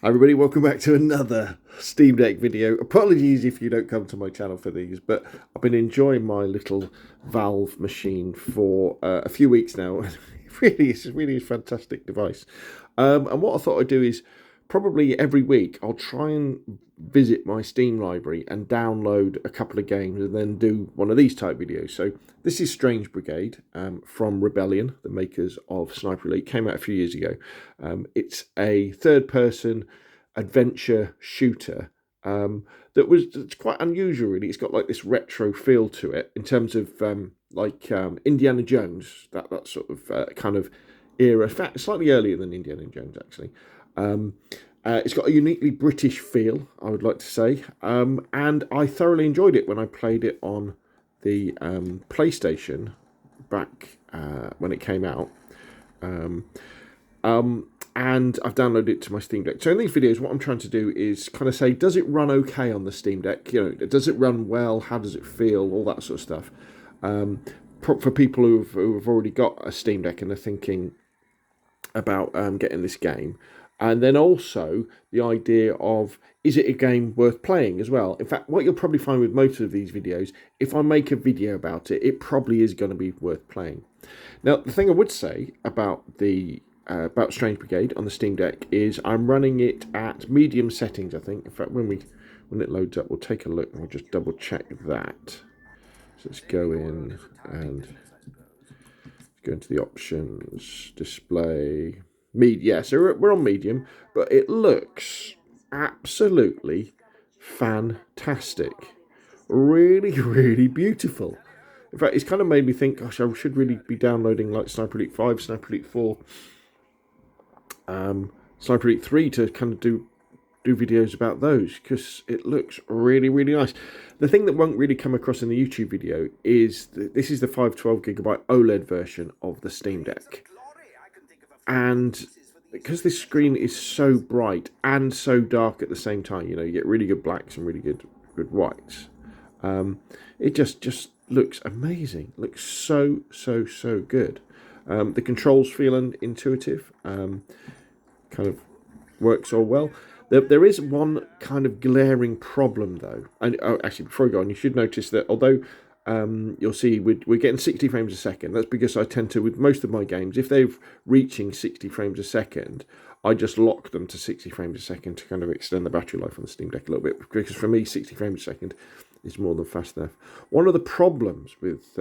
Hi everybody, welcome back to another Steam Deck video. Apologies if you don't come to my channel for these, but I've been enjoying my little Valve machine for a few weeks now. It's really a fantastic device. And what I thought I'd do is probably every week I'll try and visit my Steam library and download a couple of games and then do one of these type videos. So this is Strange Brigade from Rebellion, the makers of Sniper Elite. Came out a few years ago. It's a third-person adventure shooter it's quite unusual, really. It's got like this retro feel to it in terms of Indiana Jones, that sort of kind of era. In fact, slightly earlier than Indiana Jones, actually. It's got a uniquely British feel, I would like to say, and I thoroughly enjoyed it when I played it on the PlayStation back when it came out. And I've downloaded it to my Steam Deck. So in these videos, what I'm trying to do is kind of say, does it run okay on the Steam Deck? You know, does it run well? How does it feel? All that sort of stuff. For people who've already got a Steam Deck and are thinking about getting this game. And then also the idea of, is it a game worth playing as well? In fact, what you'll probably find with most of these videos, if I make a video about it, it probably is going to be worth playing. Now, the thing I would say about Strange Brigade on the Steam Deck is I'm running it at medium settings, I think. In fact, when it loads up, we'll take a look and we'll just double check that. So let's go in and go into the options, display, yeah, so we're on medium, but it looks absolutely fantastic. Really, really beautiful. In fact, it's kind of made me think, gosh, I should really be downloading like Sniper Elite 5, Sniper Elite 4, Sniper Elite 3 to kind of do videos about those, because it looks really, really nice. The thing that won't really come across in the YouTube video is that this is the 512GB OLED version of the Steam Deck. And because this screen is so bright and so dark at the same time, you know, you get really good blacks and really good whites. It just looks amazing. Looks so good. The controls feel intuitive. Kind of works all well. There is one kind of glaring problem, though. And actually, before I go on, you should notice that although you'll see we're getting 60 frames a second, that's because I tend to, with most of my games, if they're reaching 60 frames a second, I just lock them to 60 frames a second to kind of extend the battery life on the Steam Deck a little bit. Because for me, 60 frames a second is more than fast enough. One of the problems with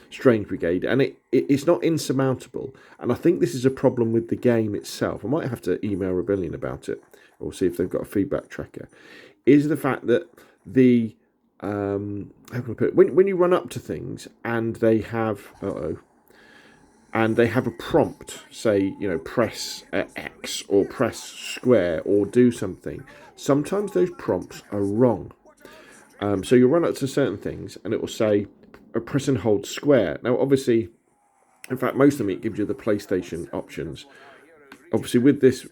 Strange Brigade, and it's not insurmountable, and I think this is a problem with the game itself. I might have to email Rebellion about it, or see if they've got a feedback tracker, is the fact that the how can I put it? When you run up to things and they have and they have a prompt, say, you know, press X or press square or do something, sometimes those prompts are wrong. So you run up to certain things and it will say press and hold square. Now, obviously, in fact, most of them it gives you the PlayStation options. Obviously, with this,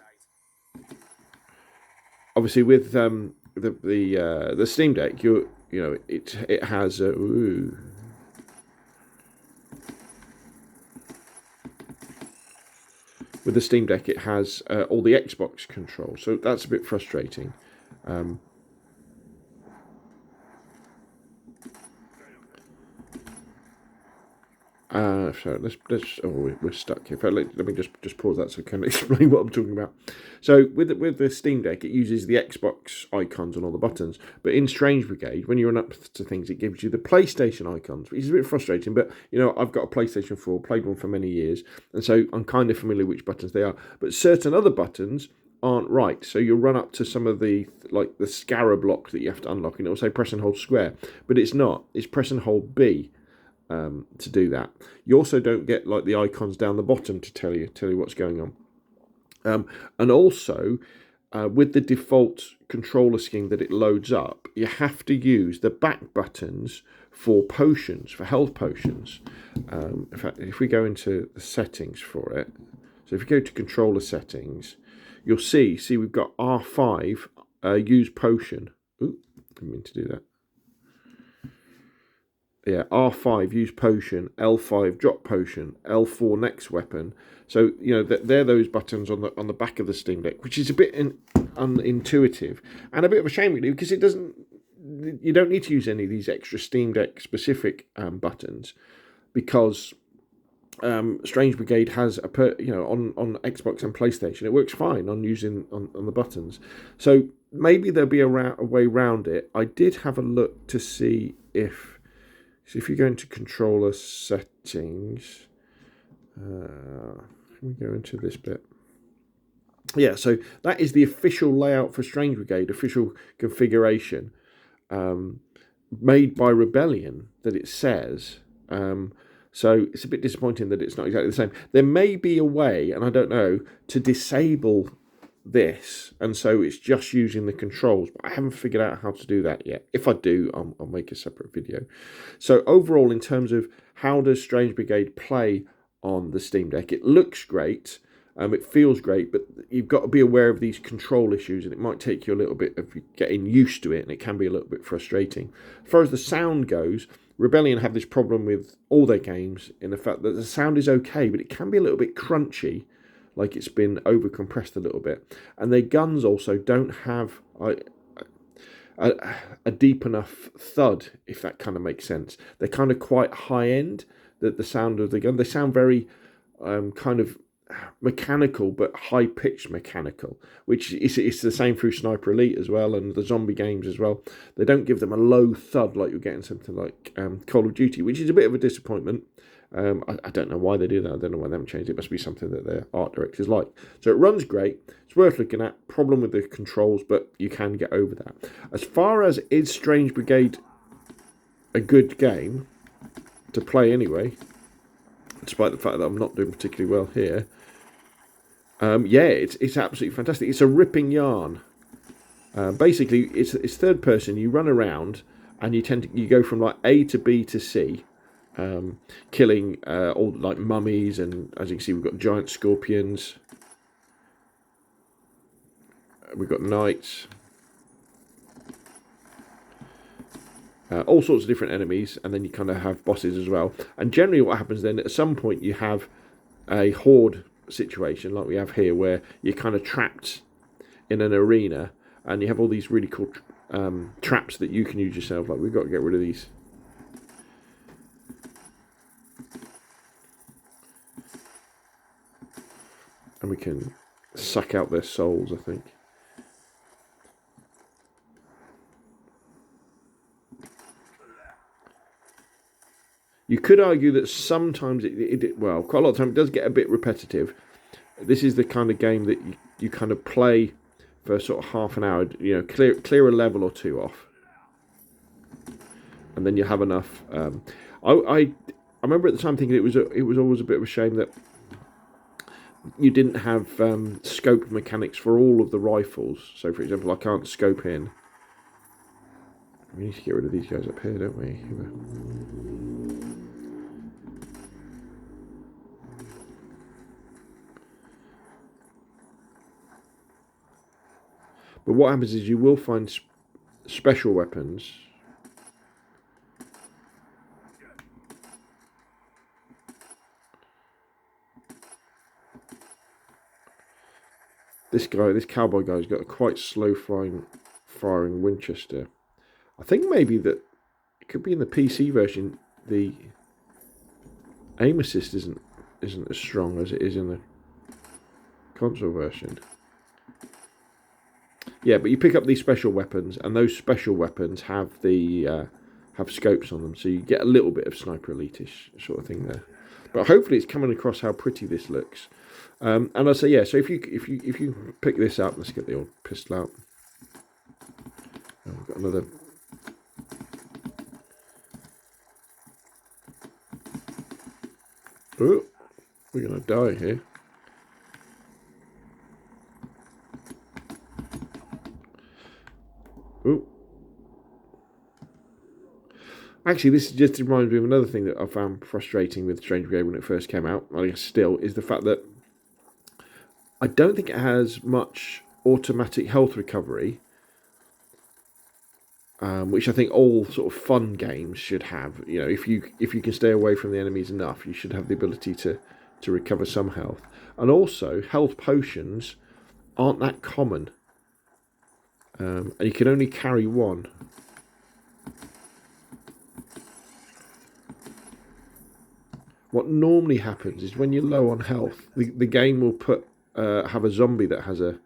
with the Steam Deck, you know it has with the Steam Deck it has all the Xbox controls, so that's a bit frustrating. So we're stuck here. Let me just pause that so I can explain what I'm talking about. So with the Steam Deck, it uses the Xbox icons on all the buttons, but in Strange Brigade, when you run up to things, it gives you the PlayStation icons, which is a bit frustrating. But you know, I've got a PlayStation 4, played one for many years, and so I'm kind of familiar which buttons they are. But certain other buttons aren't right, so you'll run up to some of the the scarab lock that you have to unlock, and it'll say press and hold square, but it's not. It's press and hold B. To do that. You also don't get like the icons down the bottom to tell you what's going on. And also, with the default controller scheme that it loads up, you have to use the back buttons for potions, for health potions. In fact, if we go into the settings for it, so if you go to controller settings, you'll see we've got R5 use potion. Ooh, didn't mean to do that. Yeah, R5 use potion, L5 drop potion, L4 next weapon. So they're those buttons on the back of the Steam Deck, which is a bit unintuitive and a bit of a shame really, because it doesn't. You don't need to use any of these extra Steam Deck specific buttons, because Strange Brigade has on Xbox and PlayStation it works fine on using on the buttons. So maybe there'll be a way around it. I did have a look to see if you go into controller settings, let me go into this bit. Yeah, so that is the official layout for Strange Brigade, official configuration, made by Rebellion, that it says. So it's a bit disappointing that it's not exactly the same. There may be a way, and I don't know, to disable this, and so it's just using the controls, but I haven't figured out how to do that yet. If I do, I'll make a separate video. So overall, in terms of how does Strange Brigade play on the Steam Deck, it looks great, it feels great, but you've got to be aware of these control issues, and it might take you a little bit of getting used to it, and it can be a little bit frustrating. As far as the sound goes, Rebellion have this problem with all their games, in the fact that the sound is okay, but it can be a little bit crunchy, like it's been over-compressed a little bit. And their guns also don't have a deep enough thud, if that kind of makes sense. They're kind of quite high-end, the sound of the gun. They sound very kind of mechanical, but high-pitched mechanical, which is the same through Sniper Elite as well, and the zombie games as well. They don't give them a low thud like you're getting something like Call of Duty, which is a bit of a disappointment. I don't know why they do that. I don't know why they haven't changed it. It must be something that their art directors like. So it runs great. It's worth looking at. Problem with the controls, but you can get over that. As far as is Strange Brigade a good game to play anyway, despite the fact that I'm not doing particularly well here, yeah, it's absolutely fantastic. It's a ripping yarn. Basically, it's third person. You run around and you go from like A to B to C. Killing all like mummies, and as you can see, we've got giant scorpions, we've got knights, all sorts of different enemies, and then you kind of have bosses as well. And generally what happens then, at some point you have a horde situation like we have here, where you're kind of trapped in an arena, and you have all these really cool traps that you can use yourself. Like, we've got to get rid of these. And we can suck out their souls, I think. You could argue that sometimes well, quite a lot of time it does get a bit repetitive. This is the kind of game that you kind of play for sort of half an hour, clear a level or two off, and then you have enough. I remember at the time thinking it was always a bit of a shame that you didn't have scope mechanics for all of the rifles. So, for example, I can't scope in. We need to get rid of these guys up here, don't we? But what happens is you will find special weapons. This cowboy guy's got a quite slow firing Winchester. I think maybe that it could be in the PC version. The aim assist isn't as strong as it is in the console version. Yeah, but you pick up these special weapons, and those special weapons have have scopes on them, so you get a little bit of Sniper Elite-ish sort of thing there. But hopefully, it's coming across how pretty this looks. And I say, yeah. So if you pick this up, let's get the old pistol out. Oh, we've got another. Oh, we're gonna die here. Oh. Actually, this just reminds me of another thing that I found frustrating with Strange Brigade when it first came out, I guess still, is the fact that I don't think it has much automatic health recovery, which I think all sort of fun games should have. If you can stay away from the enemies enough, you should have the ability to to recover some health. And also, health potions aren't that common. And you can only carry one. What normally happens is when you're low on health, the game will have a zombie that has a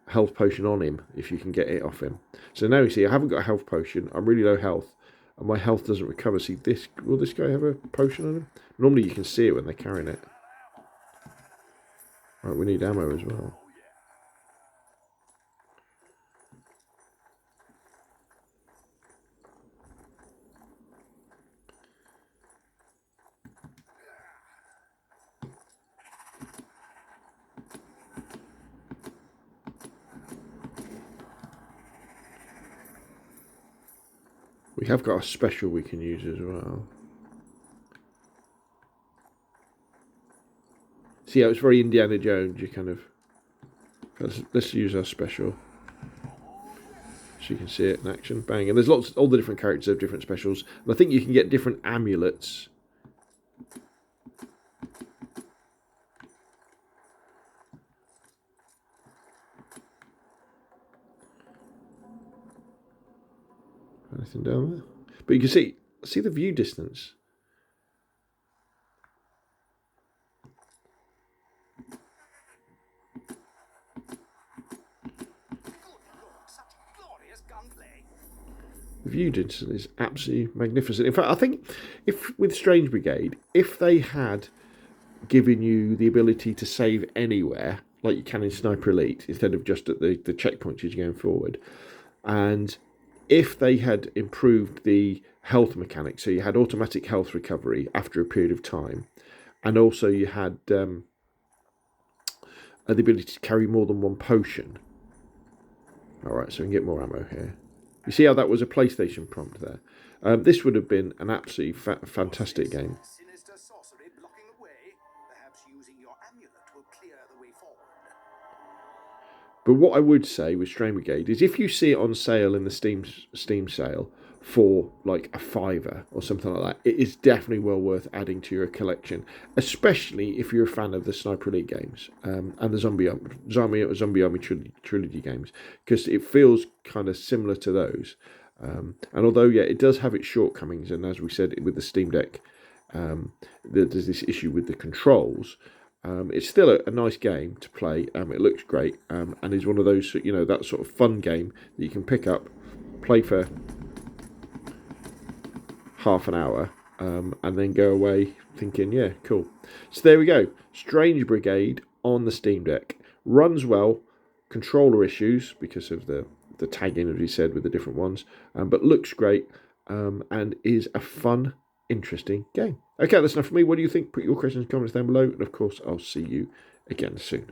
health potion on him if you can get it off him. So now you see I haven't got a health potion, I'm really low health, and my health doesn't recover. See, will this guy have a potion on him? Normally you can see it when they're carrying it. Right, we need ammo as well. We have got a special we can use as well. See how it's very Indiana Jones, you kind of... Let's use our special. So you can see it in action. Bang. And there's all the different characters have different specials. And I think you can get different amulets. Anything down there? But you can see the view distance. The view distance is absolutely magnificent. In fact, I think if with Strange Brigade, if they had given you the ability to save anywhere, like you can in Sniper Elite, instead of just at the checkpoints as you're going forward, and if they had improved the health mechanics, so you had automatic health recovery after a period of time, and also you had the ability to carry more than one potion. Alright, so we can get more ammo here. You see how that was a PlayStation prompt there? This would have been an absolutely fantastic game. But what I would say with Strange Brigade is if you see it on sale in the Steam sale for like a $5 or something like that, it is definitely well worth adding to your collection, especially if you're a fan of the Sniper Elite games and the Zombie Army trilogy games, because it feels kind of similar to those. And although, yeah, it does have its shortcomings, and as we said with the Steam Deck, there's this issue with the controls. It's still a nice game to play. It looks great, and is one of those, that sort of fun game that you can pick up, play for half an hour, and then go away thinking, yeah, cool. So there we go. Strange Brigade on the Steam Deck. Runs well, controller issues because of the tagging, as we said, with the different ones, but looks great, and is a fun, interesting game. Okay, that's enough for me. What do you think? Put your questions and comments down below, and of course I'll see you again soon.